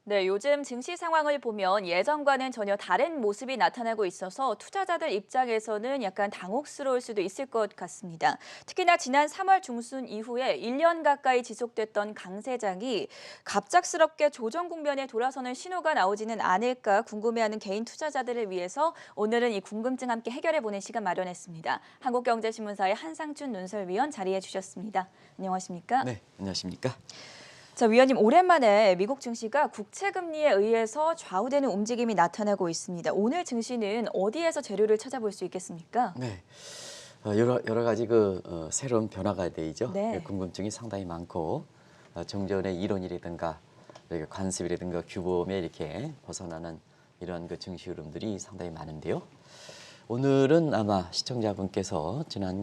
네, 요즘 증시 상황을 보면 예전과는 전혀 다른 모습이 나타나고 있어서 투자자들 입장에서는 약간 당혹스러울 수도 있을 것 같습니다. 특히나 지난 3월 중순 이후에 1년 가까이 지속됐던 강세장이 갑작스럽게 조정 국면에 돌아서는 신호가 나오지는 않을까 궁금해하는 개인 투자자들을 위해서 오늘은 이 궁금증 함께 해결해보는 시간 마련했습니다. 한국경제신문사의 한상춘 논설위원 자리해 주셨습니다. 안녕하십니까? 네, 안녕하십니까? 자, 위원님, 오랜만에 미국 증시가 국채 금리에 의해서 좌우되는 움직임이 나타나고 있습니다. 오늘 증시는 어디에서 재료를 찾아볼 수 있겠습니까? 네, 여러 가지 새로운 변화가 되죠. 네. 궁금증이 상당히 많고 정전의 이론이라든가 이렇게 관습이라든가 규범에 이렇게 벗어나는 이러한 증시 흐름들이 상당히 많은데요. 오늘은 아마 시청자분께서 지난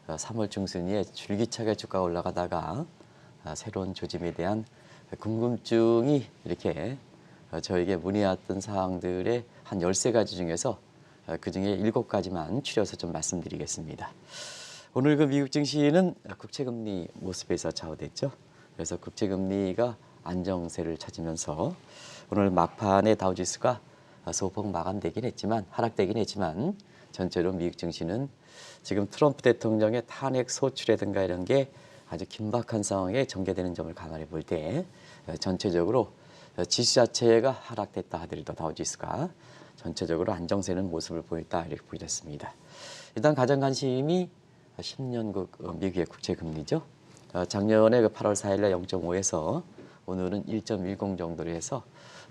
3월 중순에 줄기차게 주가가 올라가다가 새로운 조짐에 대한 궁금증이 이렇게 저에게 문의왔던 사항들의 한 13가지 중에서 그중에 7가지만 추려서 좀 말씀드리겠습니다. 오늘 미국 증시는 국채금리 모습에서 좌우됐죠. 그래서 국채금리가 안정세를 찾으면서 오늘 막판에 다우지수가 소폭 마감되긴 했지만 하락되긴 했지만 전체로 미국 증시는 지금 트럼프 대통령의 탄핵 소추라든가 이런 게 아주 긴박한 상황에 전개되는 점을 감안해 볼 때 전체적으로 지수 자체가 하락됐다 하더라도 다우지수가 전체적으로 안정세는 모습을 보였다 이렇게 보였습니다. 일단 가장 관심이 10년 미국의 국채 금리죠. 작년에 8월 4일날 0.5에서 오늘은 1.10 정도로 해서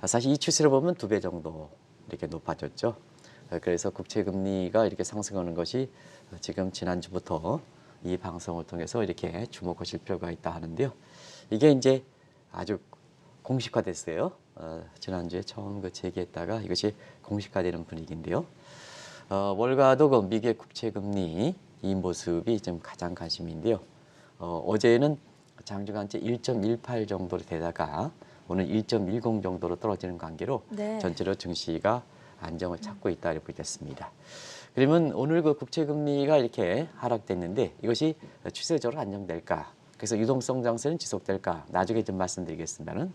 사실 이 추세를 보면 2배 정도 이렇게 높아졌죠. 그래서 국채 금리가 이렇게 상승하는 것이 지금 지난주부터 이 방송을 통해서 이렇게 주목하실 필요가 있다 하는데요. 이게 이제 아주 공식화됐어요. 지난주에 처음 제기했다가 이것이 공식화되는 분위기인데요. 월가도 미국의 국채금리 이 모습이 좀 가장 관심인데요. 어제는 장중한째 1.18 정도로 되다가 오늘 1.10 정도로 떨어지는 관계로 네. 전체로 증시가 안정을 찾고 있다 이렇게 보겠습니다. 그러면 오늘 국채금리가 이렇게 하락됐는데 이것이 추세적으로 안정될까? 그래서 유동성 장세는 지속될까? 나중에 좀 말씀드리겠습니다는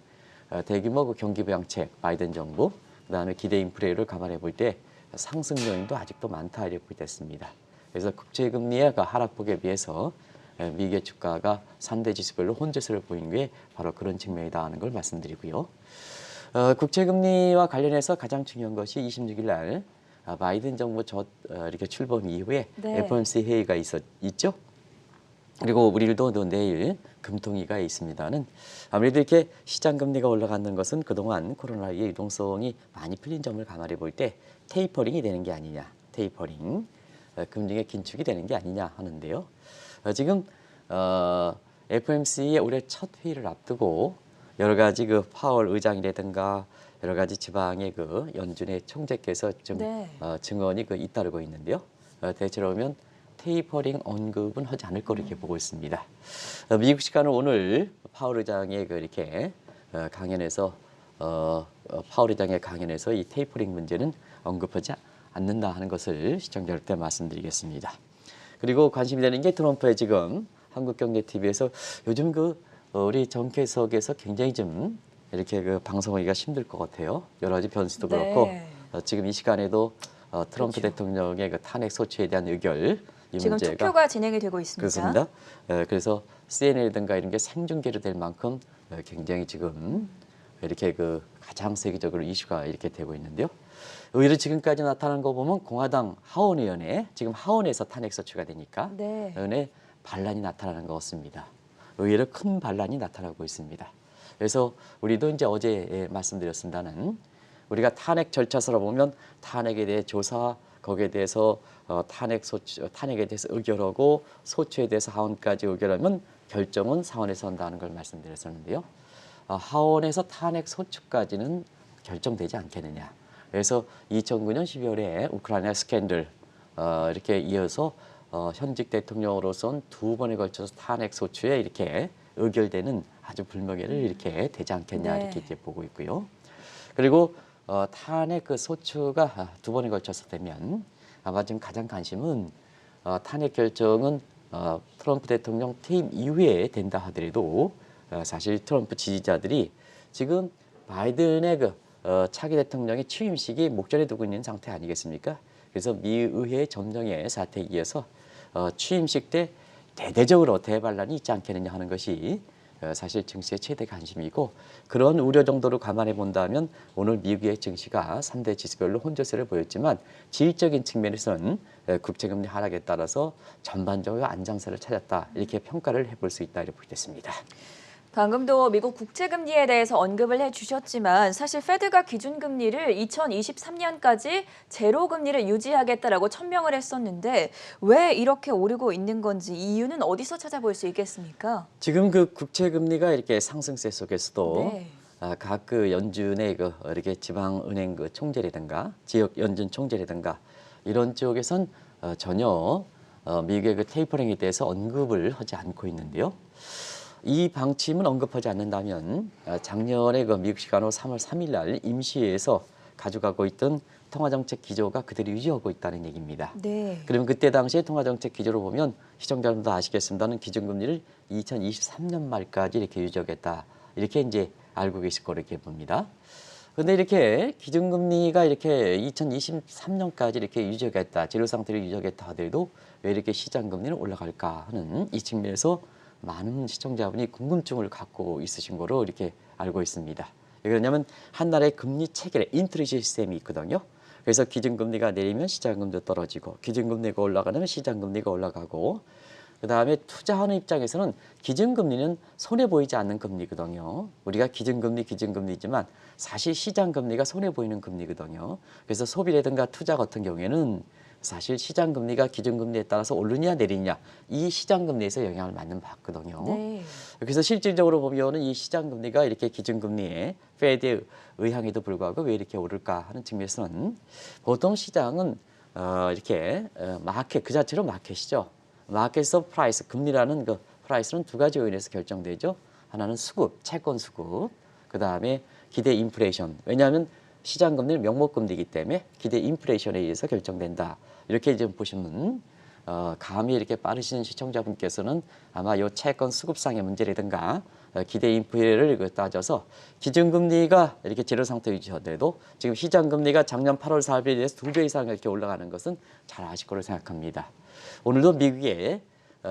대규모 경기 부양책 바이든 정부 그다음에 기대 인플레를 감안해 볼 때 상승 요인도 아직도 많다 이렇게 보겠습니다. 그래서 국채금리의 하락폭에 비해서 미국의 주가가 3대 지수별로 혼재세를 보인 게 바로 그런 측면이다 하는 걸 말씀드리고요. 국채금리와 관련해서 가장 중요한 것이 26일 날 바이든 정부 이렇게 출범 이후에 네. FOMC 회의가 있죠. 그리고 우리도 내일 금통위가 있습니다는 아무래도 이렇게 시장 금리가 올라가는 것은 그동안 코로나19의 유동성이 많이 풀린 점을 감안해 볼 때 테이퍼링이 되는 게 아니냐, 테이퍼링, 금융의 긴축이 되는 게 아니냐 하는데요. 지금 FOMC의 올해 첫 회의를 앞두고 여러 가지 파월 의장이라든가 여러 가지 지방의 연준의 총재께서 좀 네. 증언이 잇따르고 있는데요. 대체로 보면 테이퍼링 언급은 하지 않을 거로 이렇게 보고 있습니다. 미국 시간은 오늘 파월 의장의 이렇게 강연에서 파월 의장의 강연에서 이 테이퍼링 문제는 언급하지 않는다 하는 것을 시청자들께 말씀드리겠습니다. 그리고 관심이 되는 게 트럼프의 지금 한국경제TV에서 요즘 우리 정계석에서 굉장히 좀 이렇게 방송하기가 힘들 것 같아요. 여러 가지 변수도 네. 그렇고 지금 이 시간에도 트럼프 그렇죠. 대통령의 탄핵 소추에 대한 의결 이 지금 문제가 투표가 진행이 되고 있습니다. 그렇습니다. 그래서 CNN이든가 이런 게 생중계로 될 만큼 굉장히 지금 이렇게 가장 세계적으로 이슈가 이렇게 되고 있는데요. 오히려 지금까지 나타난 거 보면 공화당 하원 의원에 지금 하원에서 탄핵 소추가 되니까 네. 의원의 반란이 나타나는 것 같습니다. 오히려 큰 반란이 나타나고 있습니다. 그래서 우리도 이제 어제 말씀드렸습니다는 우리가 탄핵 절차서로 보면 탄핵에 대해 조사 거기에 대해서 탄핵에 대해서 의결하고 소추에 대해서 하원까지 의결하면 결정은 상원에서 한다는 걸 말씀드렸었는데요. 하원에서 탄핵 소추까지는 결정되지 않겠느냐. 그래서 2009년 12월에 우크라이나 스캔들 이렇게 이어서 현직 대통령으로선 2번에 걸쳐서 탄핵 소추에 이렇게 의결되는 아주 불명예를 이렇게 되지 않겠냐 네. 이렇게 보고 있고요. 그리고 탄핵 소추가 2번에 걸쳐서 되면 아마 지금 가장 관심은 탄핵 결정은 트럼프 대통령 퇴임 이후에 된다 하더라도 사실 트럼프 지지자들이 지금 바이든의 차기 대통령의 취임식이 목전에 두고 있는 상태 아니겠습니까? 그래서 미 의회 전정의 사태에 이어서 취임식 때 대대적으로 대반란이 있지 않겠느냐 하는 것이 사실 증시의 최대 관심이고, 그런 우려 정도를 감안해 본다면 오늘 미국의 증시가 3대 지수별로 혼조세를 보였지만 질적인 측면에서는 국채금리 하락에 따라서 전반적으로 안정세를 찾았다, 이렇게 평가를 해볼 수 있다 이렇게 보겠습니다. 방금도 미국 국채금리에 대해서 언급을 해주셨지만 사실 페드가 기준금리를 2023년까지 제로금리를 유지하겠다라고 천명을 했었는데 왜 이렇게 오르고 있는 건지 이유는 어디서 찾아볼 수 있겠습니까? 지금 그 국채금리가 이렇게 상승세 속에서도 네. 각 연준의 이렇게 지방은행 총재라든가 지역 연준 총재라든가 이런 쪽에선 전혀 미국의 테이퍼링에 대해서 언급을 하지 않고 있는데요. 이 방침은 언급하지 않는다면 작년에 미국 시간으로 3월 3일 날 임시회에서 가져가고 있던 통화정책 기조가 그대로 유지하고 있다는 얘기입니다. 네. 그러면 그때 당시에 통화정책 기조를 보면 시청자분도 아시겠습니다는 기준금리를 2023년 말까지 이렇게 유지하겠다, 이렇게 이제 알고 계실 거로 이렇게 봅니다. 그런데 이렇게 기준금리가 이렇게 2023년까지 이렇게 유지하겠다, 제로 상태를 유지하겠다 하더라도 왜 이렇게 시장금리는 올라갈까 하는 이 측면에서 많은 시청자분이 궁금증을 갖고 있으신 거로 이렇게 알고 있습니다. 왜 그러냐면 한 나라의 금리 체결에 인트리시 시스템이 있거든요. 그래서 기준금리가 내리면 시장금리도 떨어지고, 기준금리가 올라가면 시장금리가 올라가고, 그다음에 투자하는 입장에서는 기준금리는 손해 보이지 않는 금리거든요. 우리가 기준금리지만 사실 시장금리가 손해 보이는 금리거든요. 그래서 소비라든가 투자 같은 경우에는 사실 시장금리가 기준금리에 따라서 오르냐 내리냐, 이 시장금리에서 영향을 받거든요. 네. 그래서 실질적으로 보면은 이 시장금리가 이렇게 기준금리에 페드의 의향에도 불구하고 왜 이렇게 오를까 하는 측면에서는 보통 시장은 이렇게 마켓 그 자체로 마켓이죠. 마켓에서 프라이스, 금리라는 그 프라이스는 두 가지 요인에서 결정되죠. 하나는 수급, 채권 수급, 그 다음에 기대 인플레이션. 왜냐하면 시장금리는 명목금리이기 때문에 기대 인플레이션에 의해서 결정된다. 이렇게 좀 보시면 감이 이렇게 빠르신 시청자분께서는 아마 이 채권 수급상의 문제라든가 기대 인플레를 따져서 기준금리가 이렇게 제로 상태 유지하더라도 지금 시장금리가 작년 8월 4일에 대해서 2배 이상 이렇게 올라가는 것은 잘 아실 거로 생각합니다. 오늘도 미국의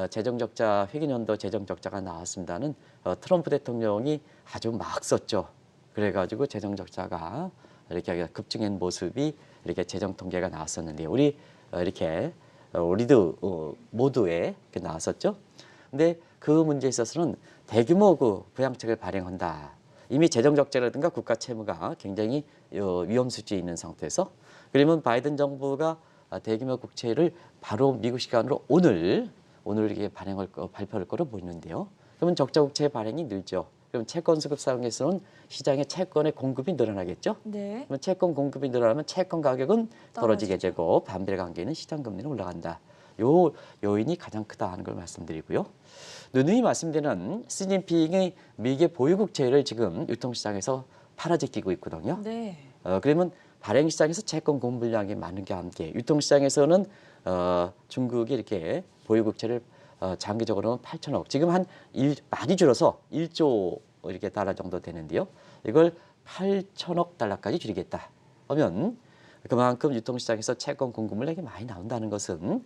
재정적자 회계연도 재정적자가 나왔습니다는 트럼프 대통령이 아주 막 썼죠. 그래가지고 재정적자가 이렇게 급증한 모습이 이렇게 재정 통계가 나왔었는데 우리도 모두에 이렇게 나왔었죠. 근데 그 문제에 있어서는 대규모 부양책을 발행한다. 이미 재정적자라든가 국가 채무가 굉장히 위험 수준에 있는 상태에서, 그러면 바이든 정부가 대규모 국채를 바로 미국 시간으로 오늘 이렇게 발표할 거로 보이는데요. 그러면 적자 국채 발행이 늘죠. 그럼 채권 수급 상에서는 시장에 채권의 공급이 늘어나겠죠. 네. 그럼 채권 공급이 늘어나면 채권 가격은 떨어지게 떨어지죠. 되고 반대 관계는 시장 금리는 올라간다. 요 요인이 가장 크다 하는 걸 말씀드리고요. 누누이 말씀드리는 시진핑의 미국의 보유국채를 지금 유통시장에서 팔아제끼고 있거든요. 네. 그러면 발행 시장에서 채권 공급 물량이 많은 게 함께 유통시장에서는 중국이 이렇게 보유국채를 장기적으로는 8천억, 지금 많이 줄어서 1조 이렇게 달러 정도 되는데요. 이걸 8천억 달러까지 줄이겠다 하면 그만큼 유통시장에서 채권 공급 물량이 많이 나온다는 것은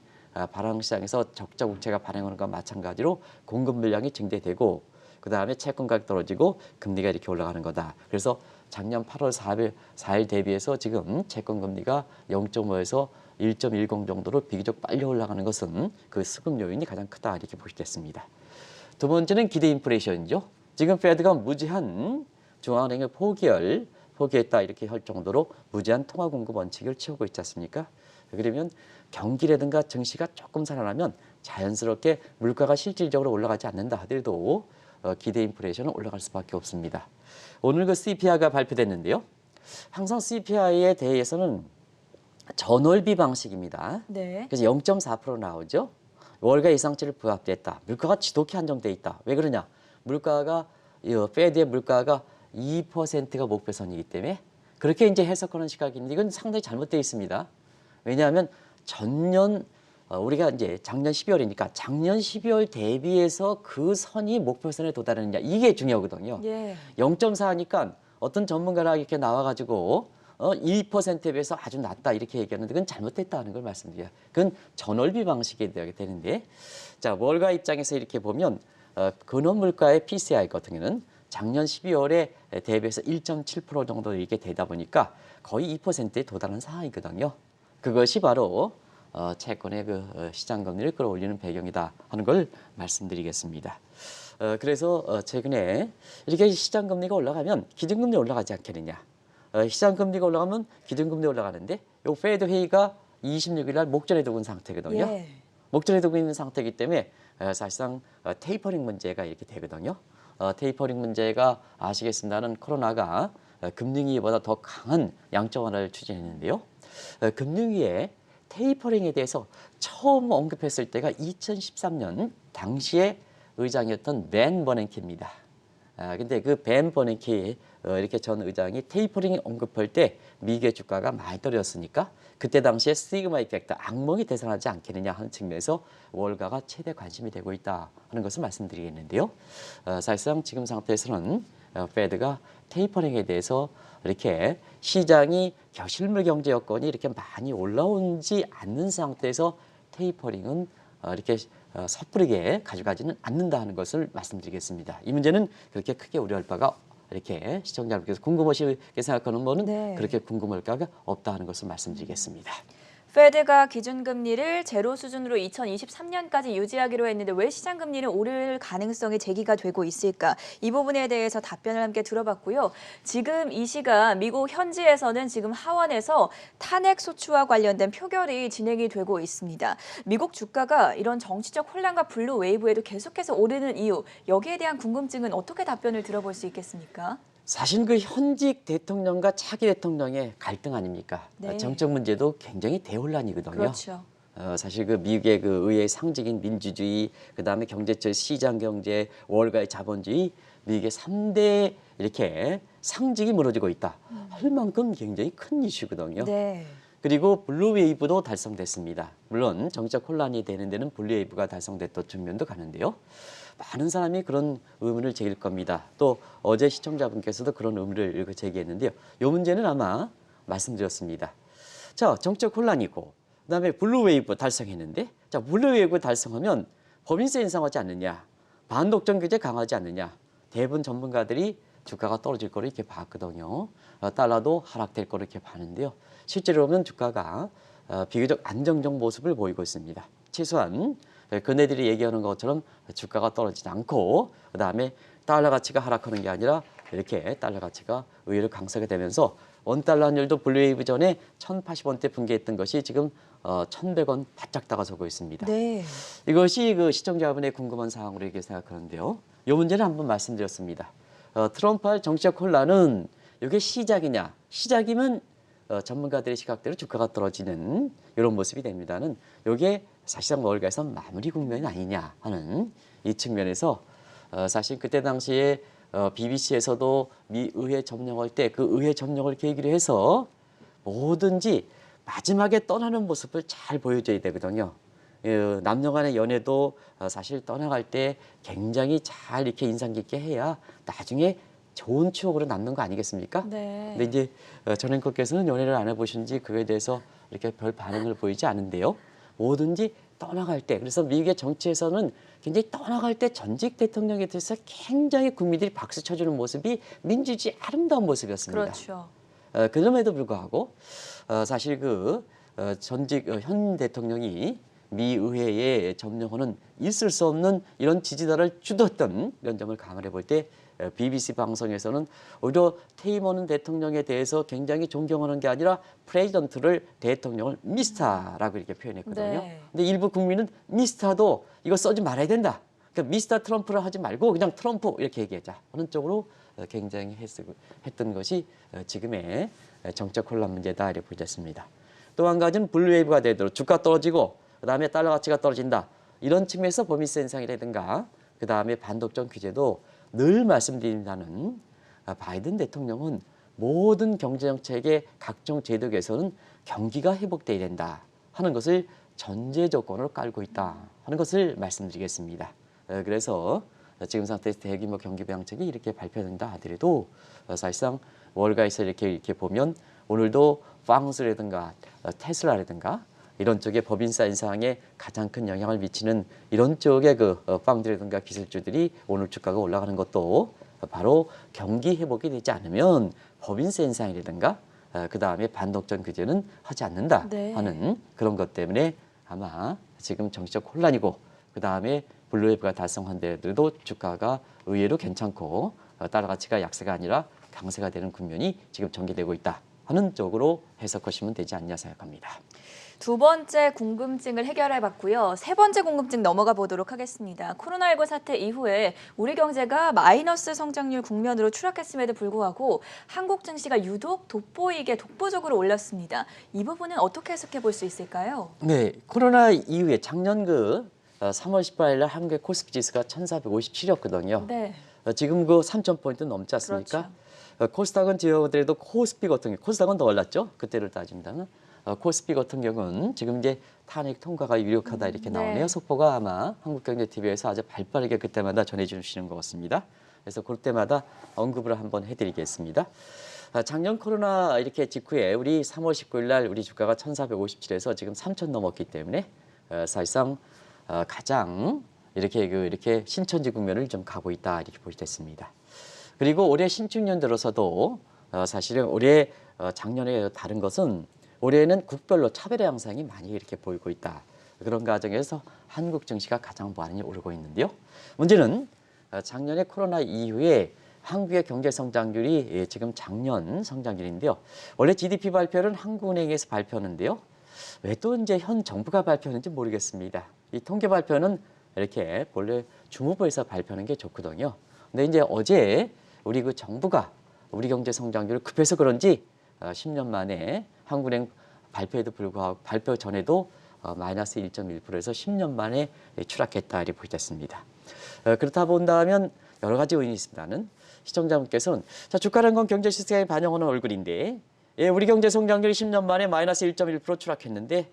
발행시장에서 적자 국채가 발행하는 것과 마찬가지로 공급 물량이 증대되고, 그 다음에 채권 가격 떨어지고 금리가 이렇게 올라가는 거다. 그래서 작년 8월 4일 대비해서 지금 채권 금리가 0.5에서 1.10 정도로 비교적 빨리 올라가는 것은 그 수급 요인이 가장 크다 이렇게 보시겠습니다. 두 번째는 기대 인플레이션이죠. 지금 페드가 무제한 중앙은행을 포기했다 이렇게 할 정도로 무제한 통화 공급 원칙을 취하고 있지 않습니까? 그러면 경기라든가 증시가 조금 살아나면 자연스럽게 물가가 실질적으로 올라가지 않는다 하더라도 기대 인플레이션은 올라갈 수밖에 없습니다. 오늘 그 CPI가 발표됐는데요. 항상 CPI에 대해서는 전월비 방식입니다. 네. 그래서 0.4% 나오죠. 월가 예상치를 부합됐다. 물가가 지독히 안정돼 있다. 왜 그러냐? 페드의 물가가 2%가 목표선이기 때문에 그렇게 이제 해석하는 시각인데 이건 상당히 잘못되어 있습니다. 왜냐하면 우리가 이제 작년 12월이니까 작년 12월 대비해서 그 선이 목표선에 도달하느냐 이게 중요하거든요. 예. 0.4니까 어떤 전문가가 이렇게 나와가지고 2%에 비해서 아주 낮다 이렇게 얘기하는데 그건 잘못됐다는 걸 말씀드려요. 그건 전월비 방식이 되는데 자 월가 입장에서 이렇게 보면 근원물가의 PCI 같은 경우는 작년 12월에 대비해서 1.7% 정도 이렇게 되다 보니까 거의 2%에 도달한 상황이거든요. 그것이 바로 채권의 시장 금리를 끌어올리는 배경이다 하는 걸 말씀드리겠습니다. 그래서 최근에 이렇게 시장 금리가 올라가면 기준금리 올라가지 않겠느냐. 시장 금리가 올라가면 기준금리 올라가는데 요 페드 회의가 26일 날 목전에 두고 있는 상태거든요. 예. 목전에 두고 있는 상태이기 때문에 사실상 테이퍼링 문제가 이렇게 되거든요. 테이퍼링 문제가 아시겠습니다는 코로나가 금융위기보다 더 강한 양적 완화를 추진했는데요. 금융위에 테이퍼링에 대해서 처음 언급했을 때가 2013년 당시에 의장이었던 벤 버냉키입니다. 근데 그 벤 버냉키 이렇게 전 의장이 테이퍼링 언급할 때 미국의 주가가 많이 떨어졌으니까 그때 당시에 시그마 이펙트 악몽이 되살아나지 않겠느냐 하는 측면에서 월가가 최대 관심이 되고 있다 하는 것을 말씀드리겠는데요. 사실상 지금 상태에서는 페드가 테이퍼링에 대해서 이렇게 시장이 실물 경제 여건이 이렇게 많이 올라오지 않는 상태에서 테이퍼링은 이렇게 섣부르게 가져가지는 않는다 하는 것을 말씀드리겠습니다. 이 문제는 그렇게 크게 우려할 바가 이렇게 시청자분께서 궁금하시게 생각하는 거는 네. 그렇게 궁금할 바가 없다 하는 것을 말씀드리겠습니다. 페드가 기준금리를 제로 수준으로 2023년까지 유지하기로 했는데 왜 시장금리는 오를 가능성이 제기가 되고 있을까? 이 부분에 대해서 답변을 함께 들어봤고요. 지금 이 시간 미국 현지에서는 지금 하원에서 탄핵 소추와 관련된 표결이 진행이 되고 있습니다. 미국 주가가 이런 정치적 혼란과 블루 웨이브에도 계속해서 오르는 이유, 여기에 대한 궁금증은 어떻게 답변을 들어볼 수 있겠습니까? 사실 그 현직 대통령과 차기 대통령의 갈등 아닙니까? 네. 정적 문제도 굉장히 대혼란이거든요. 그렇죠. 사실 그 미국의 그 의회의 상징인 민주주의, 그 다음에 경제적 시장 경제, 월가의 자본주의, 미국의 3대 이렇게 상징이 무너지고 있다. 할 만큼 굉장히 큰 이슈거든요. 네. 그리고 블루웨이브도 달성됐습니다. 물론 정치적 혼란이 되는 데는 블루웨이브가 달성됐던 측면도 가는데요. 많은 사람이 그런 의문을 제기할 겁니다. 또 어제 시청자분께서도 그런 의문을 제기했는데요. 이 문제는 아마 말씀드렸습니다. 자, 정치적 혼란이고 그다음에 블루웨이브 달성했는데 자, 블루웨이브 달성하면 법인세 인상하지 않느냐, 반독점 규제 강화하지 않느냐. 대부분 전문가들이 주가가 떨어질 거로 이렇게 봤거든요. 달러도 하락될 거로 이렇게 봤는데요. 실제로 보면 주가가 비교적 안정적 모습을 보이고 있습니다. 최소한 그네들이 얘기하는 것처럼 주가가 떨어지지 않고 그다음에 달러 가치가 하락하는 게 아니라 이렇게 달러 가치가 의외로 강세가 되면서 원달러 환율도 블루웨이브 전에 1,080원대 붕괴했던 것이 지금 1,100원 바짝 다가서고 있습니다. 네. 이것이 그 시청자분의 궁금한 사항으로 이렇게 생각하는데요. 이 문제는 한번 말씀드렸습니다. 트럼프의 정치적 혼란은 이게 시작이냐? 시작이면 전문가들의 시각대로 주가가 떨어지는 이런 모습이 됩니다는 이게 사실상 월가에서 마무리 국면이 아니냐 하는 이 측면에서 사실 그때 당시에 BBC에서도 미 의회 점령할 때 그 의회 점령을 계기로 해서 뭐든지 마지막에 떠나는 모습을 잘 보여줘야 되거든요. 남녀 간의 연애도 사실 떠나갈 때 굉장히 잘 이렇게 인상 깊게 해야 나중에 좋은 추억으로 남는 거 아니겠습니까? 네. 근데 이제 전 앵커께서는 연애를 안 해보신지 그에 대해서 이렇게 별 반응을 보이지 않은데요. 뭐든지 떠나갈 때, 그래서 미국의 정치에서는 굉장히 떠나갈 때 전직 대통령에 대해서 굉장히 국민들이 박수 쳐주는 모습이 민주주의 아름다운 모습이었습니다. 그렇죠. 그럼에도 불구하고 사실 그 전직 현 대통령이 미 의회에 점령하는 있을 수 없는 이런 지지자를 주도했던 이런 점을 감안해 볼 때 BBC 방송에서는 오히려 퇴임하는 대통령에 대해서 굉장히 존경하는 게 아니라 프레지던트를 대통령을 미스터라고 이렇게 표현했거든요. 네. 근데 일부 국민은 미스터도 이거 써지 말아야 된다. 그러니까 미스터 트럼프를 하지 말고 그냥 트럼프 이렇게 얘기하자 하는 쪽으로 굉장히 했던 것이 지금의 정책 혼란 문제다 이렇게 보셨습니다. 또 한 가지는 블루웨이브가 되도록 주가 떨어지고 그다음에 달러 가치가 떨어진다. 이런 측면에서 법인세 인상이라든가 그다음에 반독점 규제도 늘 말씀드린다는 바이든 대통령은 모든 경제정책의 각종 제도 개선은 경기가 회복돼야 된다 하는 것을 전제 조건으로 깔고 있다 하는 것을 말씀드리겠습니다. 그래서 지금 상태에서 대규모 경기 부양책이 이렇게 발표된다 하더라도 사실상 월가에서 이렇게 보면 오늘도 빵스라든가 테슬라라든가 이런 쪽에 법인세 인상에 가장 큰 영향을 미치는 이런 쪽의 그 빵들이라든가 기술주들이 오늘 주가가 올라가는 것도 바로 경기 회복이 되지 않으면 법인세 인상이라든가 그 다음에 반독점 규제는 하지 않는다 네. 하는 그런 것 때문에 아마 지금 정치적 혼란이고 그 다음에 블루웨이브가 달성한데도 주가가 의외로 괜찮고 달러 가치가 약세가 아니라 강세가 되는 국면이 지금 전개되고 있다 하는 쪽으로 해석하시면 되지 않냐 생각합니다. 두 번째 궁금증을 해결해 봤고요. 세 번째 궁금증 넘어가 보도록 하겠습니다. 코로나19 사태 이후에 우리 경제가 마이너스 성장률 국면으로 추락했음에도 불구하고 한국 증시가 유독 돋보이게 독보적으로 올랐습니다. 이 부분은 어떻게 해석해 볼 수 있을까요? 네, 코로나 이후에 작년 3월 18일 날 한국의 코스피 지수가 1,457이었거든요. 네. 지금 3,000포인트 넘지 않습니까? 그렇죠. 코스닥은 지어드려도 코스피 같은 경우, 코스닥은 더 올랐죠. 그때를 따진다면. 코스피 같은 경우는 지금 이제 탄핵 통과가 유력하다 이렇게 나오네요. 네. 속보가 아마 한국경제TV에서 아주 발빠르게 그때마다 전해주시는 것 같습니다. 그래서 그때마다 언급을 한번 해드리겠습니다. 작년 코로나 이렇게 직후에 우리 3월 19일 날 우리 주가가 1,457에서 지금 3,000 넘었기 때문에 사실상 가장 이렇게 신천지 국면을 좀 가고 있다 이렇게 보시겠습니다. 그리고 올해 신축년 들어서도 사실은 올해 작년에 다른 것은 올해는 국별로 차별의 양상이 많이 이렇게 보이고 있다. 그런 과정에서 한국 증시가 가장 많이 오르고 있는데요. 문제는 작년에 코로나 이후에 한국의 경제 성장률이 지금 작년 성장률인데요. 원래 GDP 발표는 한국은행에서 발표하는데요. 왜 또 이제 현 정부가 발표하는지 모르겠습니다. 이 통계 발표는 이렇게 본래 주무부에서 발표하는 게 좋거든요. 근데 이제 어제 우리 그 정부가 우리 경제 성장률을 급해서 그런지 10년 만에 한국은행 발표에도 불구하고 발표 전에도 마이너스 1.1%에서 10년 만에 추락했다 이렇게 보셨습니다. 그렇다 본다면 여러 가지 요인이 있습니다는 시청자분께서는 자, 주가라는 건 경제 시스템에 반영하는 얼굴인데 우리 경제 성장률이 10년 만에 마이너스 1.1% 추락했는데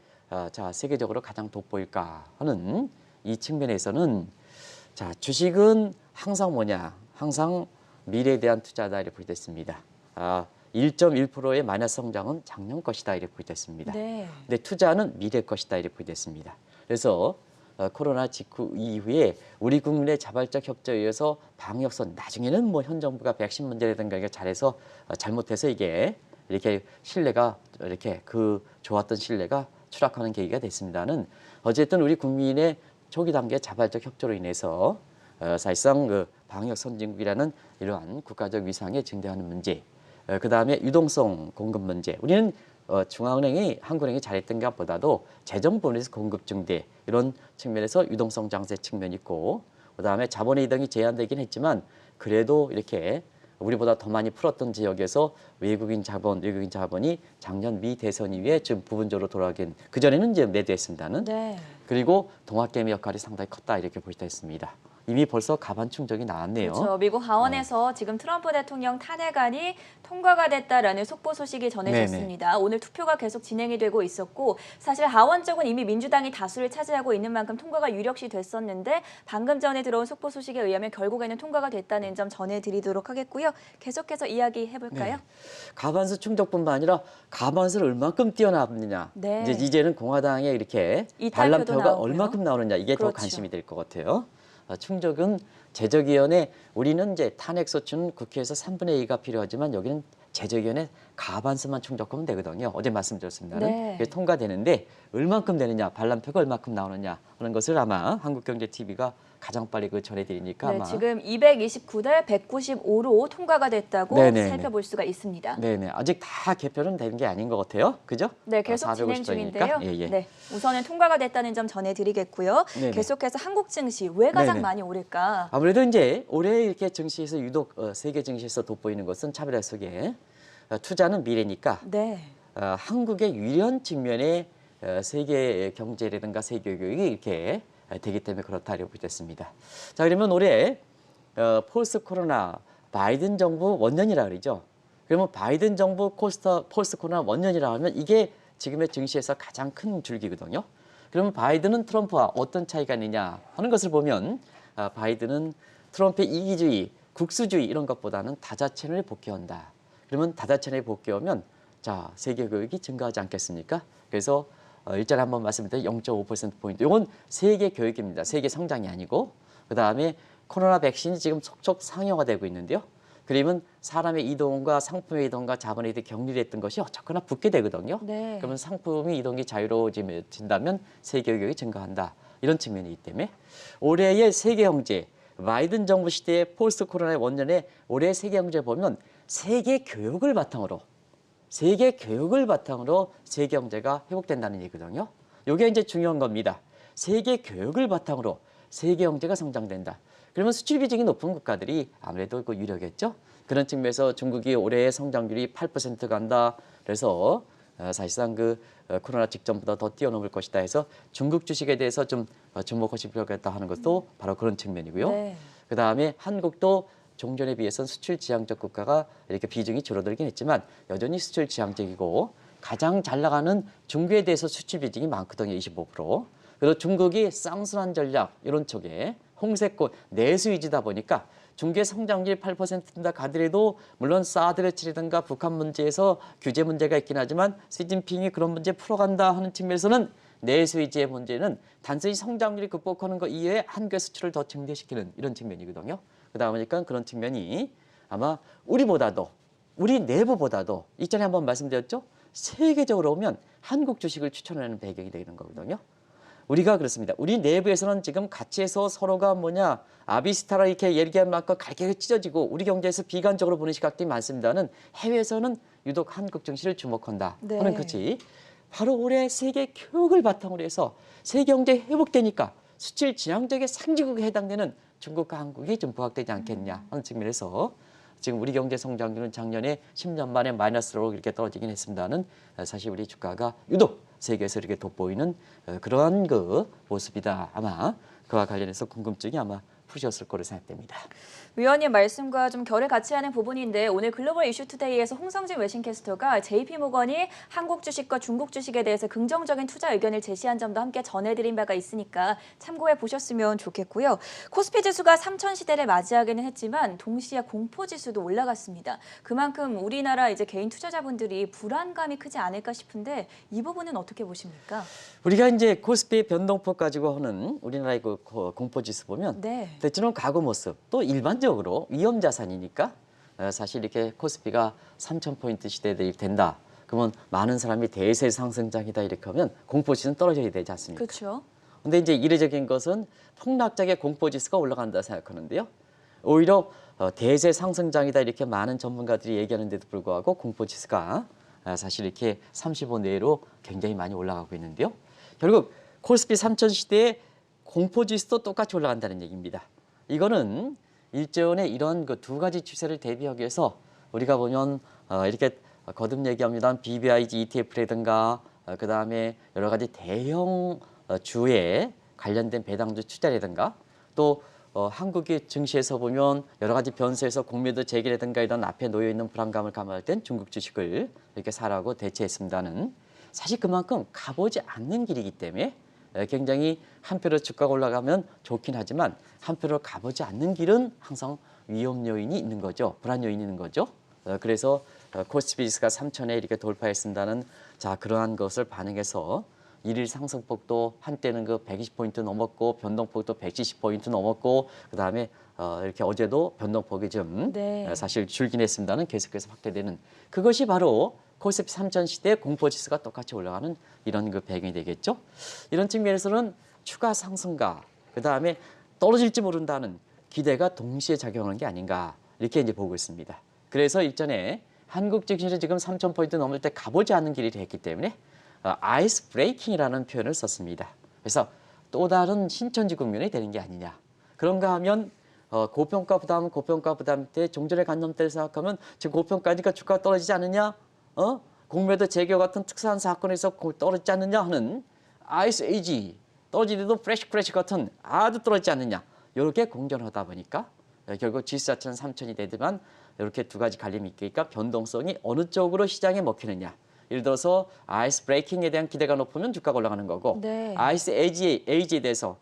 자, 세계적으로 가장 돋보일까 하는 이 측면에서는 자, 주식은 항상 뭐냐? 항상 미래에 대한 투자다 이렇게 보셨습니다. 1.1%의 마이너스 성장은 작년 것이다 이렇게 보셨습니다. 네. 근데 투자는 미래 것이다 이렇게 보셨습니다. 그래서 코로나 직후 이후에 우리 국민의 자발적 협조에 의해서 방역선 나중에는 뭐 현 정부가 백신 문제라든가 이게 잘해서 잘못해서 이게 이렇게 신뢰가 이렇게 그 좋았던 신뢰가 추락하는 계기가 됐습니다는 어쨌든 우리 국민의 초기 단계 자발적 협조로 인해서 사실상 그 방역 선진국이라는 이러한 국가적 위상에 증대하는 문제, 그 다음에 유동성 공급 문제. 우리는 중앙은행이 한국은행이 잘했던 것보다도 재정 부분에서 공급 증대 이런 측면에서 유동성 장세 측면이 있고, 그 다음에 자본의 이동이 제한되긴 했지만 그래도 이렇게 우리보다 더 많이 풀었던 지역에서 외국인 자본이 작년 미 대선 이후에 지금 부분적으로 돌아가긴 그 전에는 이제 매도했습니다는. 네. 그리고 동학개미 역할이 상당히 컸다 이렇게 볼 수 있습니다. 이미 벌써 가반 충족이 나왔네요. 그렇죠. 미국 하원에서 지금 트럼프 대통령 탄핵안이 통과가 됐다라는 속보 소식이 전해졌습니다. 오늘 투표가 계속 진행이 되고 있었고 사실 하원 쪽은 이미 민주당이 다수를 차지하고 있는 만큼 통과가 유력시 됐었는데 방금 전에 들어온 속보 소식에 의하면 결국에는 통과가 됐다는 점 전해드리도록 하겠고요. 계속해서 이야기해볼까요? 네. 가반수 충족뿐만 아니라 가반수를 얼만큼 뛰어나느냐. 네. 이제는 공화당에 이렇게 이탈표도 반란표가 나오고요. 얼만큼 나오느냐 이게 그렇죠. 더 관심이 될 것 같아요. 충족은 제적위원회 우리는 이제 탄핵소추는 국회에서 3분의 2가 필요하지만 여기는 제적위원회 가반수만 충족하면 되거든요. 어제 말씀드렸습니다. 네. 그게 통과되는데 얼만큼 되느냐, 반란표가 얼만큼 나오느냐 하는 것을 아마 한국경제TV가 가장 빨리 그 전해드리니까 네, 아마 지금 229대 195로 통과가 됐다고 네네네. 살펴볼 수가 있습니다. 네네 아직 다 개표는 되는 게 아닌 것 같아요. 그죠? 네, 계속 진행 450 중인데요. 정이니까. 예, 예. 네, 우선은 통과가 됐다는 점 전해드리겠고요. 네네. 계속해서 한국 증시 왜 가장 네네. 많이 오를까? 아무래도 이제 올해 이렇게 증시에서 유독 세계 증시에서 돋보이는 것은 차별화 속에 투자는 미래니까 네, 한국의 유리한 측면에 세계 경제라든가 세계 교육이 이렇게 되기 때문에 그렇다 이렇게 보겠습니다. 자, 그러면 올해 폴스 코로나 바이든 정부 원년이라 그러죠. 그러면 바이든 정부 폴스 코로나 원년이라 하면 이게 지금의 증시에서 가장 큰 줄기거든요. 그러면 바이든은 트럼프와 어떤 차이가 있느냐 하는 것을 보면 바이든은 트럼프의 이기주의, 국수주의 이런 것보다는 다자 채널에 복귀한다. 그러면 다자 채널에 복귀하면 자 세계 교역이 증가하지 않겠습니까? 그래서 일전에 한번 말씀드린 0.5%포인트. 이건 세계 교역입니다. 세계 성장이 아니고 그다음에 코로나 백신이 지금 촉촉 상용화되고 있는데요. 그러면 사람의 이동과 상품의 이동과 자본의 이동 격리됐던 것이 어쨌거나 붙게 되거든요. 네. 그러면 상품이 이동이 자유로워진다면 세계 교역이 증가한다. 이런 측면이기 때문에 올해의 세계 경제 바이든 정부 시대의 포스트 코로나의 원년에 올해 세계 경제 보면 세계 교역을 바탕으로 세계 경제가 회복된다는 얘기거든요. 이게 이제 중요한 겁니다. 세계 교역을 바탕으로 세계 경제가 성장된다. 그러면 수출 비중이 높은 국가들이 아무래도 그 유력했죠. 그런 측면에서 중국이 올해 성장률이 8% 간다. 그래서 사실상 그 코로나 직전보다 더 뛰어넘을 것이다 해서 중국 주식에 대해서 좀 주목하실 필요가 있다 하는 것도 바로 그런 측면이고요. 네. 그다음에 한국도 종전에 비해서는 수출 지향적 국가가 이렇게 비중이 줄어들긴 했지만 여전히 수출 지향적이고 가장 잘 나가는 중국에 대해서 수출 비중이 많거든요. 25%. 그리고 중국이 쌍순환 전략 이런 쪽에 홍색꽃 내수 위주다 보니까 중국의 성장률이 8%다 가더라도 물론 사드레치라든가 북한 문제에서 규제 문제가 있긴 하지만 시진핑이 그런 문제 풀어간다 하는 측면에서는 내수 위주의 문제는 단순히 성장률이 극복하는 것 이외에 한국의 수출을 더 증대시키는 이런 측면이거든요. 그러다 보니까 그런 측면이 아마 우리 내부보다도 이전에 한번 말씀드렸죠. 세계적으로 보면 한국 주식을 추천하는 배경이 되는 거거든요. 우리가 그렇습니다. 우리 내부에서는 지금 가치에서 서로가 뭐냐 아비스타라 이렇게 얘기한 만큼 갈게 찢어지고 우리 경제에서 비관적으로 보는 시각들이 많습니다는 해외에서는 유독 한국 증시를 주목한다 네. 하는 것이 바로 올해 세계 교역을 바탕으로 해서 세계 경제 회복되니까 수출 지향적인 상징국에 해당되는 중국과 한국이 좀 부각되지 않겠냐 하는 측면에서 지금 우리 경제 성장률은 작년에 10년 만에 마이너스로 이렇게 떨어지긴 했습니다는 사실 우리 주가가 유독 세계에서 이렇게 돋보이는 그러한 그 모습이다. 아마 그와 관련해서 궁금증이 아마 푸셨을 거로 생각됩니다. 위원님 말씀과 좀 결을 같이 하는 부분인데 오늘 글로벌 이슈 투데이에서 홍성진 외신캐스터가 JP모건이 한국 주식과 중국 주식에 대해서 긍정적인 투자 의견을 제시한 점도 함께 전해드린 바가 있으니까 참고해 보셨으면 좋겠고요. 코스피 지수가 3천 시대를 맞이하기는 했지만 동시에 공포 지수도 올라갔습니다. 그만큼 우리나라 이제 개인 투자자분들이 불안감이 크지 않을까 싶은데 이 부분은 어떻게 보십니까? 우리가 이제 코스피 변동폭 가지고 하는 우리나라의 그 공포 지수 보면 네. 대체로 과거 모습 또 일반적으로 위험 자산이니까 사실 이렇게 코스피가 3,000포인트 시대에 된다. 그러면 많은 사람이 대세 상승장이다 이렇게 하면 공포지수는 떨어져야 되지 않습니까? 그렇죠. 근데 이제 이례적인 것은 폭락적인 공포지수가 올라간다 생각하는데요. 오히려 대세 상승장이다 이렇게 많은 전문가들이 얘기하는데도 불구하고 공포지수가 사실 이렇게 35 내로 굉장히 많이 올라가고 있는데요. 결국 코스피 3천 시대에 공포지수도 똑같이 올라간다는 얘기입니다. 이거는 일전에 이런 그 두 가지 추세를 대비하기 위해서 우리가 보면 이렇게 거듭 얘기합니다. BBIG ETF라든가 그다음에 여러 가지 대형 주에 관련된 배당주 투자라든가 또 한국의 증시에서 보면 여러 가지 변수에서 공매도 재개라든가 이런 앞에 놓여 있는 불안감을 감안할 땐 중국 주식을 이렇게 사라고 대체했습니다는 사실 그만큼 가보지 않는 길이기 때문에 굉장히 한표로 주가가 올라가면 좋긴 하지만 한표로 가보지 않는 길은 항상 위험 요인이 있는 거죠. 불안 요인이 있는 거죠. 그래서 코스피 지수가 3천에 이렇게 돌파했습니다는 자 그러한 것을 반영해서 일일 상승폭도 한때는 그 120포인트 넘었고 변동폭도 170포인트 넘었고 그다음에 이렇게 어제도 변동폭이 좀 네. 사실 줄긴 했습니다는 계속해서 확대되는 그것이 바로 코스피 3천 시대 공포지수가 똑같이 올라가는 이런 그 배경이 되겠죠. 이런 측면에서는 추가 상승과 그다음에 떨어질지 모른다는 기대가 동시에 작용하는 게 아닌가 이렇게 이제 보고 있습니다. 그래서 일전에 한국 증시는 지금 3,000포인트 넘을 때 가보지 않는 길을 했기 때문에 아이스 브레이킹이라는 표현을 썼습니다. 그래서 또 다른 신천지 국면이 되는 게 아니냐. 그런가 하면 고평가 부담 때 종전의 관점 때를 생각하면 지금 고평가니까 주가가 떨어지지 않느냐? 공매도 재개 같은 특수한 사건에서 떨어지지 않느냐 하는 아이스 에이지 떨어지더라도 프레시 크래시 같은 아주 떨어지지 않느냐. 이렇게 공존하다 보니까 결국 지수 자체는 3천이 되지만 이렇게 두 가지 갈림이 있으니까 변동성이 어느 쪽으로 시장에 먹히느냐. 예를 들어서 아이스 브레이킹에 대한 기대가 높으면 주가가 올라가는 거고 네. 아이스 에이지에 대해서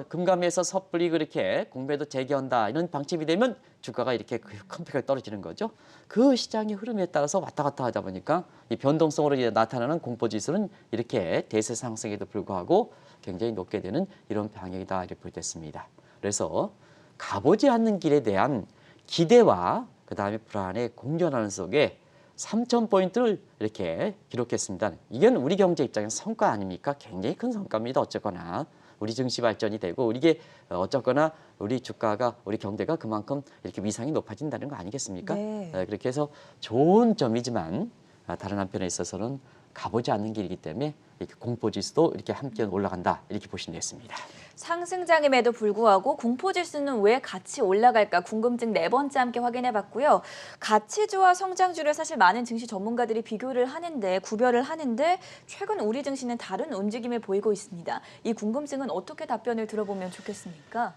금감에서 섣불리 그렇게 공매도 재개한다 이런 방침이 되면 주가가 이렇게 큰 팩을 떨어지는 거죠. 그 시장의 흐름에 따라서 왔다 갔다 하다 보니까 이 변동성으로 이제 나타나는 공포지수는 이렇게 대세 상승에도 불구하고 굉장히 높게 되는 이런 방향이다 이렇게 보겠습니다. 그래서 가보지 않는 길에 대한 기대와 그다음에 불안의 공존하는 속에 3,000포인트를 이렇게 기록했습니다. 이건 우리 경제 입장에서 성과 아닙니까? 굉장히 큰 성과입니다. 어쨌거나 우리 증시 발전이 되고 이게 어쨌거나 우리 주가가 우리 경제가 그만큼 이렇게 위상이 높아진다는 거 아니겠습니까? 네. 그렇게 해서 좋은 점이지만 다른 한편에 있어서는 가보지 않는 길이기 때문에 이렇게 공포지수도 이렇게 함께 올라간다 이렇게 보시면 되겠습니다. 상승장임에도 불구하고 공포지수는 왜 같이 올라갈까 궁금증 네 번째 함께 확인해봤고요. 가치주와 성장주를 사실 많은 증시 전문가들이 비교를 하는데 구별을 하는데 최근 우리 증시는 다른 움직임을 보이고 있습니다. 이 궁금증은 어떻게 답변을 들어보면 좋겠습니까?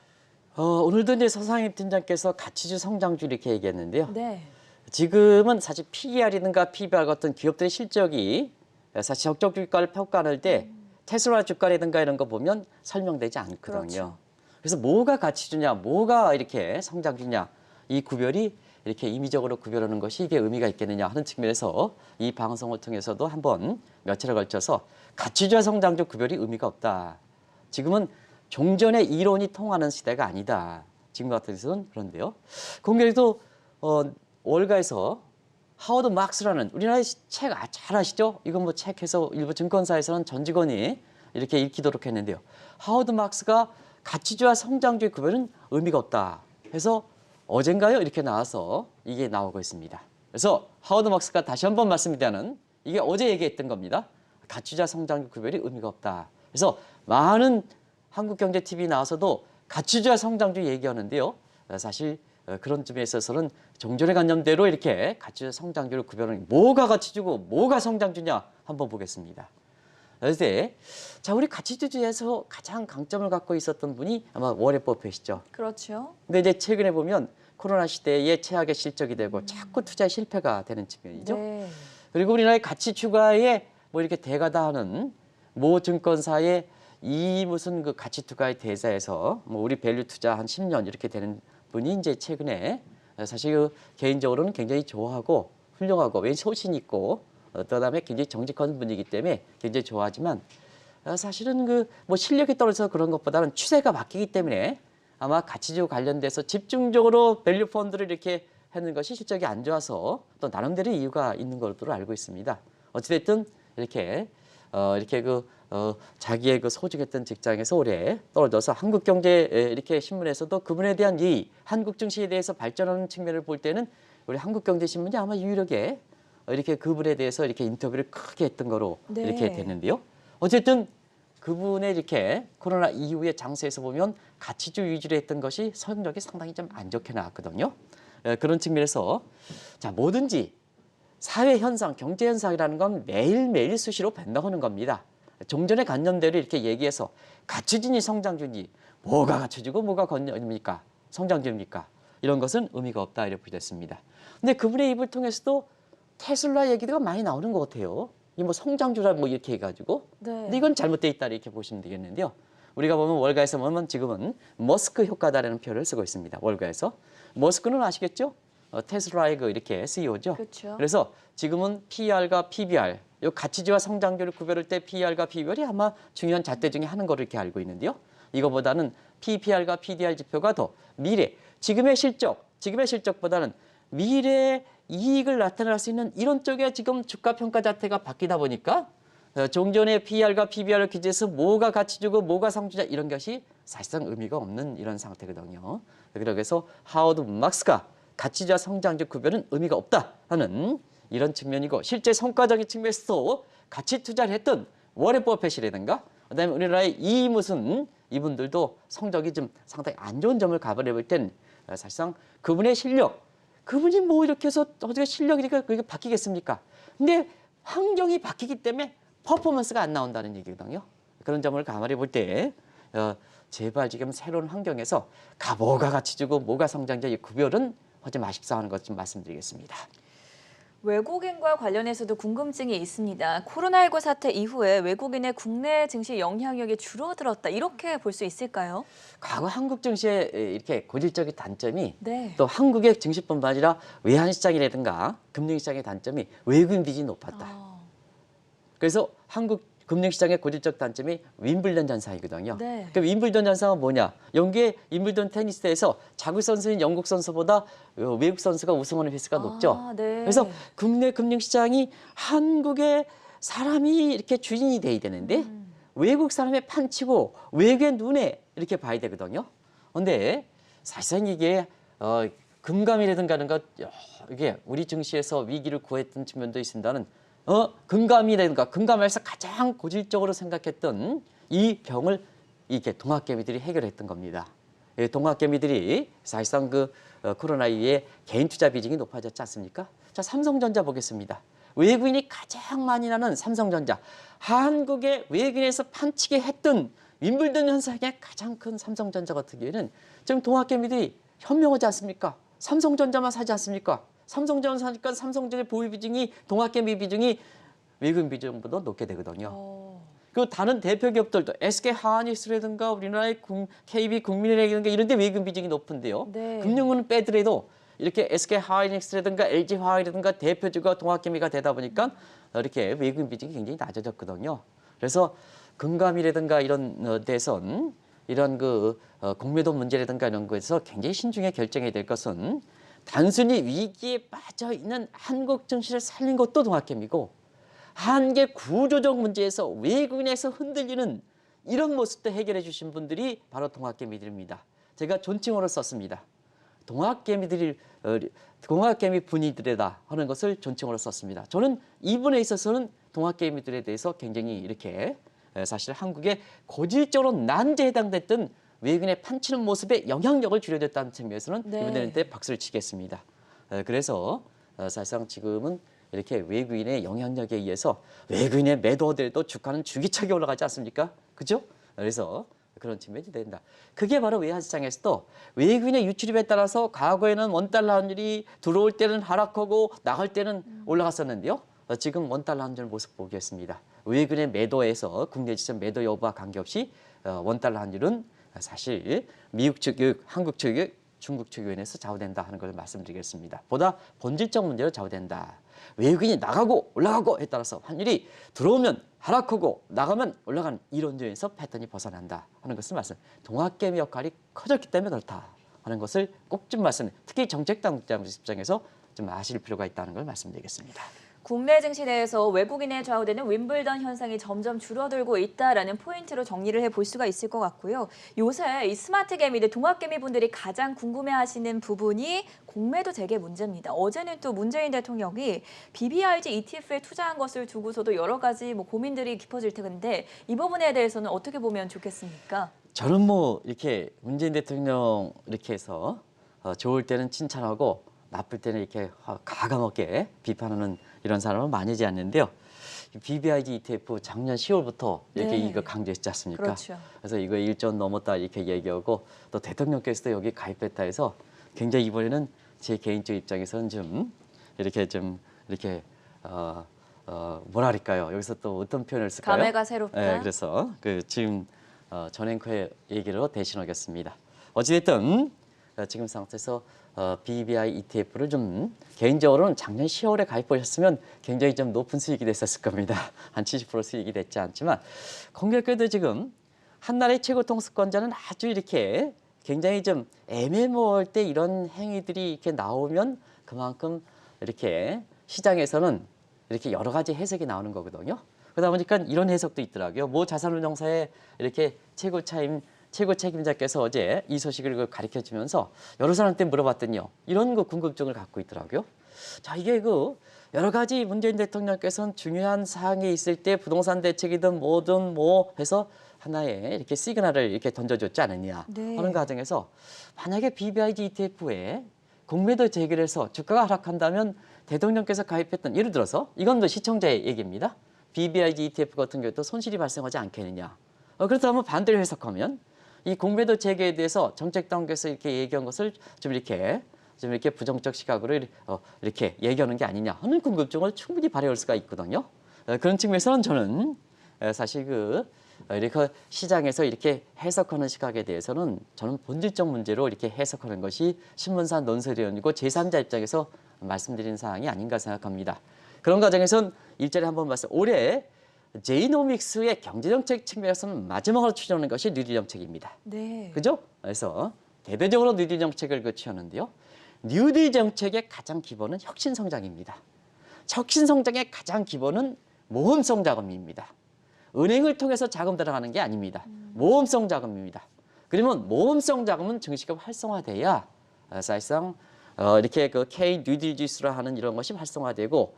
오늘도 이제 서상임 팀장께서 가치주 성장주 이렇게 얘기했는데요. 네. 지금은 사실 PER이든가 PBR 같은 기업들의 실적이 사실 적정 주가를 평가할 때 테슬라 주가라든가 이런 거 보면 설명되지 않거든요. 그렇죠. 그래서 뭐가 가치주냐, 뭐가 이렇게 성장주냐 이 구별이 이렇게 임의적으로 구별하는 것이 이게 의미가 있겠느냐 하는 측면에서 이 방송을 통해서도 한번 며칠에 걸쳐서 가치주와 성장주 구별이 의미가 없다. 지금은 종전의 이론이 통하는 시대가 아니다. 지금 같은 데서는 그런데요. 공교롭게도 월가에서 하워드 막스라는 우리나라의 책 잘 아시죠? 이건 뭐 책해서 일부 증권사에서는 전 직원이 이렇게 읽히도록 했는데요. 하워드 막스가 가치주와 성장주의 구별은 의미가 없다. 해서 어젠가요? 이렇게 나와서 이게 나오고 있습니다. 그래서 하워드 막스가 다시 한번 말씀드리자면 이게 어제 얘기했던 겁니다. 가치주와 성장주 구별이 의미가 없다. 그래서 많은 한국경제TV 나와서도 가치주와 성장주 얘기하는데요. 사실 그런 점에 있어서는 종전의 관념대로 이렇게 가치주와 성장주를 구별하는 뭐가 가치주고 뭐가 성장주냐 한번 보겠습니다. 그래서 자 우리 가치주에서 가장 강점을 갖고 있었던 분이 아마 워렌 버핏이죠. 그렇죠. 근데 이제 최근에 보면 코로나 시대에 최악의 실적이 되고 자꾸 투자에 실패가 되는 측면이죠. 네. 그리고 우리나라의 가치 추가에 뭐 이렇게 대가다 하는 모 증권사의 이 무슨 그 가치 투자의 대사에서 뭐 우리 밸류 투자 한 10년 이렇게 되는 분이 이제 최근에 사실 그 개인적으로는 굉장히 좋아하고 훌륭하고 왠지 소신 있고 그다음에 굉장히 정직한 분이기 때문에 굉장히 좋아하지만 사실은 그 뭐 실력이 떨어져서 그런 것보다는 추세가 바뀌기 때문에 아마 가치주 관련돼서 집중적으로 밸류 펀드를 이렇게 하는 것이 실적이 안 좋아서 또 나름대로 이유가 있는 것으로 알고 있습니다. 어찌됐든 이렇게 자기의 그 소중했던 직장에서 오래 떨어져서 한국 경제 이렇게 신문에서도 그분에 대한 이 한국 증시에 대해서 발전하는 측면을 볼 때는 우리 한국 경제 신문이 아마 유일하게 이렇게 그분에 대해서 이렇게 인터뷰를 크게 했던 거로 네. 이렇게 됐는데요. 어쨌든 그분의 이렇게 코로나 이후의 장세에서 보면 가치주 위주로 했던 것이 성적이 상당히 좀 안 좋게 나왔거든요. 그런 측면에서 자 뭐든지 사회 현상, 경제 현상이라는 건 매일매일 수시로 변동하는 겁니다. 종전의 관념대로 이렇게 얘기해서 가치주니 성장주니 뭐가 가치주고 뭐가 관념입니까? 성장주입니까? 이런 것은 의미가 없다 이렇게 됐습니다. 근데 그분의 입을 통해서도 테슬라 얘기가 많이 나오는 것 같아요. 이 뭐 성장주라 뭐 이렇게 해가지고. 네. 근데 이건 잘못돼 있다 이렇게 보시면 되겠는데요. 우리가 보면 월가에서 보면 지금은 머스크 효과다라는 표현을 쓰고 있습니다. 월가에서. 머스크는 아시겠죠? 테슬라의 그 이렇게 CEO죠. 그렇죠. 그래서 지금은 PER과 PBR, 요 가치주와 성장주를 구별할 때 PER과 PBR이 아마 중요한 잣대 중에 하는 거를 이렇게 알고 있는데요. 이거보다는 PPR과 PDR 지표가 더 미래, 지금의 실적보다는 미래의 이익을 나타낼 수 있는 이런 쪽에 지금 주가 평가 자체가 바뀌다 보니까 종전의 PER과 PBR을 기재해서 뭐가 가치주고 뭐가 성주자 이런 것이 사실상 의미가 없는 이런 상태거든요. 그래서 하워드 막스가 가치주와 성장주 구별은 의미가 없다 하는 이런 측면이고 실제 성과적인 측면에서도 가치 투자를 했던 워렌 버핏이라든가 그다음에 우리나라의 이분들도 성적이 좀 상당히 안 좋은 점을 가버려 볼 땐 사실상 그분의 실력, 그분이 뭐 이렇게 해서 어떻게 실력이 그렇게 바뀌겠습니까? 근데 환경이 바뀌기 때문에 퍼포먼스가 안 나온다는 얘기거든요. 그런 점을 감안해 볼 때 제발 지금 새로운 환경에서 뭐가 가치주고 뭐가 성장자 이 구별은 하지 마십사 하는 것 좀 말씀드리겠습니다. 외국인과 관련해서도 궁금증이 있습니다. 코로나19 사태 이후에 외국인의 국내 증시 영향력이 줄어들었다. 이렇게 볼 수 있을까요? 과거 한국 증시의 이렇게 고질적인 단점이 네. 또 한국의 증시뿐만 아니라 외환시장이라든가 금융시장의 단점이 외국인 비중이 높았다. 아, 그래서 한국 금융시장의 고질적 단점이 윈블던 현상이거든요. 네. 그 윈블던 현상은 뭐냐? 영국의 윈블던 테니스대에서 자국 선수인 영국 선수보다 외국 선수가 우승하는 횟수가 높죠. 네. 그래서 국내 금융시장이 한국의 사람이 이렇게 주인이 돼야 되는데 외국 사람의 판치고 외국의 눈에 이렇게 봐야 되거든요. 그런데 사실상 이게 금감이라든가 하는 것 이게 우리 증시에서 위기를 구했던 측면도 있습니다는 금감이라든가 금감에서 가장 고질적으로 생각했던 이 병을 이렇게 동학개미들이 해결했던 겁니다. 동학개미들이 사실상 코로나 이후에 개인 투자 비중이 높아졌지 않습니까? 자, 삼성전자 보겠습니다. 외국인이 가장 많이 나는 삼성전자. 한국의 외국인에서 판치게 했던 윈블던 현상의 가장 큰 삼성전자 같은 경우에는 지금 동학개미들이 현명하지 않습니까? 삼성전자만 사지 않습니까? 삼성전자 사니까 삼성전자 보유 비중이 동학개미 비중이 외국인 비중보다 높게 되거든요. 그리고 다른 대표 기업들도 SK 하이닉스라든가 우리나라의 KB 국민은행이라든가 이런 데 외국인 비중이 높은데요. 네. 금융은 빼더라도 이렇게 SK 하이닉스라든가 LG 화학이라든가 대표주가 동학개미가 되다 보니까 이렇게 외국인 비중이 굉장히 낮아졌거든요. 그래서 금감이라든가 이런 데선 이런 공매도 문제라든가 이런 거에서 굉장히 신중하게 결정해야 될 것은 단순히 위기에 빠져 있는 한국 증시를 살린 것도 동학개미고 한계 구조적 문제에서 외국인에서 흔들리는 이런 모습도 해결해 주신 분들이 바로 동학개미들입니다. 제가 존칭어를 썼습니다. 동학개미 분이들이다 하는 것을 존칭어로 썼습니다. 저는 이분에 있어서는 동학개미들에 대해서 굉장히 이렇게 사실 한국의 고질적으로 난제에 해당됐던 외국인의 판치는 모습에 영향력을 줄여줬다는 측면에서는 네. 이분들한테 박수를 치겠습니다. 그래서 사실상 지금은 이렇게 외국인의 영향력에 의해서 외국인의 매도들도 주가는 줄기차게 올라가지 않습니까? 그죠? 그래서 그런 측면이 된다. 그게 바로 외환시장에서도 외국인의 유출입에 따라서 과거에는 원달러 환율이 들어올 때는 하락하고 나갈 때는 올라갔었는데요. 지금 원달러 환율 모습 보겠습니다. 외국인의 매도에서 국내 지점 매도 여부와 관계없이 원달러 환율은 사실 미국 측, 한국 측, 중국 측면에서 좌우된다 하는 걸 말씀드리겠습니다. 보다 본질적 문제로 좌우된다. 외국인이 나가고 올라가고에 따라서 환율이 들어오면 하락하고 나가면 올라가는 이런 점에서 패턴이 벗어난다 하는 것을 말씀. 동학개미 역할이 커졌기 때문에 그렇다 하는 것을 꼭 좀 말씀. 특히 정책 당국자 입장에서 좀 아실 필요가 있다는 걸 말씀드리겠습니다. 국내 증시 내에서 외국인에 좌우되는 윈블던 현상이 점점 줄어들고 있다라는 포인트로 정리를 해볼 수가 있을 것 같고요. 요새 이 스마트 개미들, 동학개미 분들이 가장 궁금해하시는 부분이 공매도 재개 문제입니다. 어제는 또 문재인 대통령이 BBIG ETF에 투자한 것을 두고서도 여러 가지 고민들이 깊어질 텐데 이 부분에 대해서는 어떻게 보면 좋겠습니까? 저는 이렇게 문재인 대통령 이렇게 해서 좋을 때는 칭찬하고 나쁠 때는 이렇게 가감없게 비판하는 이런 사람은 많이지 않는데요. BBIG ETF 작년 10월부터 이렇게 네. 이거 강조했지 않습니까? 그렇죠. 그래서 이거 1조 넘었다 이렇게 얘기하고 또 대통령께서도 여기 가입했다 해서 굉장히 이번에는 제 개인적 입장에서는 좀 이렇게 뭐라 할까요? 여기서 또 어떤 표현을 쓸까요? 감회가 새롭다. 네, 그래서 지금 전 앵커의 얘기로 대신하겠습니다. 어찌됐든 지금 상태에서 BBI ETF를 좀 개인적으로는 작년 10월에 가입하셨으면 굉장히 좀 높은 수익이 됐었을 겁니다. 한 70% 수익이 됐지 않지만 공교롭게도 지금 한나라의 최고 통수권자는 아주 이렇게 굉장히 좀 애매모호할 때 이런 행위들이 이렇게 나오면 그만큼 이렇게 시장에서는 이렇게 여러 가지 해석이 나오는 거거든요. 그러다 보니까 이런 해석도 있더라고요. 모 자산운용사의 이렇게 최고 책임자께서 어제 이 소식을 가르쳐 주면서 여러 사람한테 물어봤더니요. 이런 궁금증을 갖고 있더라고요. 자, 이게 여러 가지 문재인 대통령께서는 중요한 사항이 있을 때 부동산 대책이든 뭐든 해서 하나의 이렇게 시그널을 이렇게 던져줬지 않느냐 네. 하는 과정에서 만약에 BBIG ETF에 공매도 재개해서 주가가 하락한다면 대통령께서 가입했던 예를 들어서 이건 시청자의 얘기입니다. BBIG ETF 같은 경우도 손실이 발생하지 않겠느냐. 그렇다면 반대로 해석하면 이 공매도 재개에 대해서 정책 당국에서 이렇게 얘기한 것을 좀 이렇게 좀 이렇게 부정적 시각으로 이렇게 얘기하는 게 아니냐 하는 궁금증을 충분히 발휘할 수가 있거든요. 그런 측면에서는 저는 사실 이렇게 시장에서 이렇게 해석하는 시각에 대해서는 저는 본질적 문제로 이렇게 해석하는 것이 신문사 논설위원이고 제3자 입장에서 말씀드린 사항이 아닌가 생각합니다. 그런 과정에서는 일전에 한번 봤어요. 올해 제이노믹스의 경제정책 측면에서는 마지막으로 추진하는 것이 뉴딜 정책입니다. 네. 그죠? 그래서 대대적으로 뉴딜 정책을 취하는데요. 뉴딜 정책의 가장 기본은 혁신성장입니다. 혁신성장의 가장 기본은 모험성 자금입니다. 은행을 통해서 자금 들어가는 게 아닙니다. 모험성 자금입니다. 그러면 모험성 자금은 증시가 활성화돼야 사실상 이렇게 K 뉴딜 지수라 하는 이런 것이 활성화되고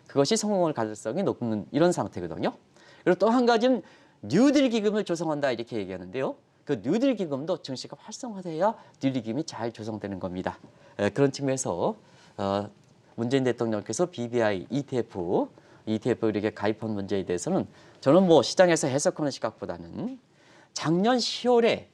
그것이 성공할 가능성이 높은 이런 상태거든요. 그리고 또 한 가지는 뉴딜 기금을 조성한다 이렇게 얘기하는데요. 그 뉴딜 기금도 증시가 활성화돼야 뉴딜 기금이 잘 조성되는 겁니다. 그런 측면에서 문재인 대통령께서 BBI ETF 이렇게 가입한 문제에 대해서는 저는 뭐 시장에서 해석하는 시각보다는 작년 10월에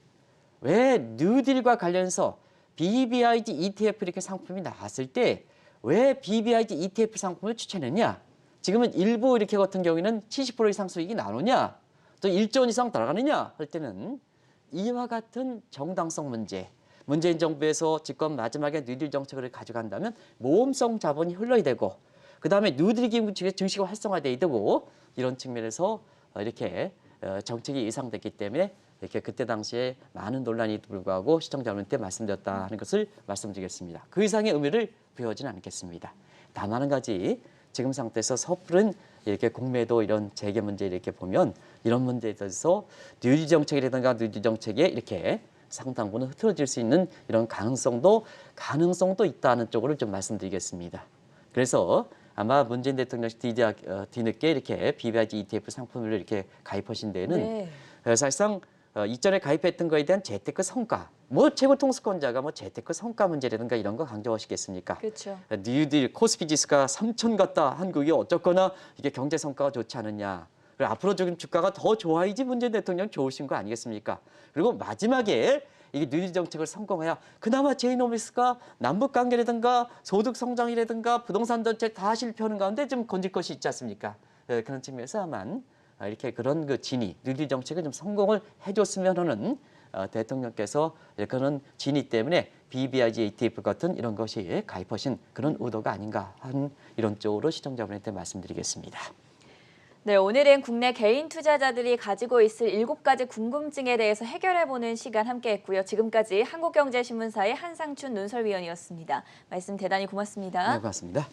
왜 뉴딜과 관련해서 BBID ETF 이렇게 상품이 나왔을 때 왜 BBID ETF 상품을 추천했냐? 지금은 일부 이렇게 같은 경우에는 70% 이상 수익이 나오냐? 또 1조 원 이상 들어가느냐? 할 때는 이와 같은 정당성 문제, 문재인 정부에서 집권 마지막에 뉴딜 정책을 가져간다면 모험성 자본이 흘러야 되고 그다음에 뉴딜 기금 증시가 활성화돼야 되고 이런 측면에서 이렇게 정책이 예상됐기 때문에 이렇게 그때 당시에 많은 논란이 불구하고 시청자분한테 말씀드렸다 하는 것을 말씀드리겠습니다. 그 이상의 의미를 부여하지는 않겠습니다. 다만 한 가지 지금 상태에서 섣부른 이렇게 공매도 이런 재개 문제 이렇게 보면 이런 문제에 대해서 뉴딜 정책이라든가 뉴딜 정책에 이렇게 상당 부분 흐트러질 수 있는 이런 가능성도 있다는 쪽으로 좀 말씀드리겠습니다. 그래서 아마 문재인 대통령이 뒤늦게 이렇게 BBIG ETF 상품을 이렇게 가입하신 데에는 네. 사실상 이전에 가입했던 거에 대한 재테크 성과, 뭐 최고 통수권자가 뭐 재테크 성과 문제라든가 이런 거 강조하시겠습니까? 그렇죠. 뉴딜 코스피 지수가 3천 갔다 한국이 어쨌거나 이게 경제 성과가 좋지 않느냐. 그리고 앞으로 지금 주가가 더 좋아야지 문재인 대통령 좋으신 거 아니겠습니까? 그리고 마지막에 이게 뉴딜 정책을 성공해야 그나마 제이노믹스가 남북 관계라든가 소득 성장이라든가 부동산 정책 다 실패하는 가운데 좀 건질 것이 있지 않습니까? 그런 측면에서만 이렇게 그런 뉴딜 정책을 좀 성공을 해줬으면 하는 대통령께서 그런 진위 때문에 BBIG ETF 같은 이런 것이 가입하신 그런 의도가 아닌가 하는 이런 쪽으로 시청자분한테 말씀드리겠습니다. 네, 오늘은 국내 개인 투자자들이 가지고 있을 7가지 궁금증에 대해서 해결해보는 시간 함께했고요. 지금까지 한국경제신문사의 한상춘 논설위원이었습니다. 말씀 대단히 고맙습니다. 네, 고맙습니다.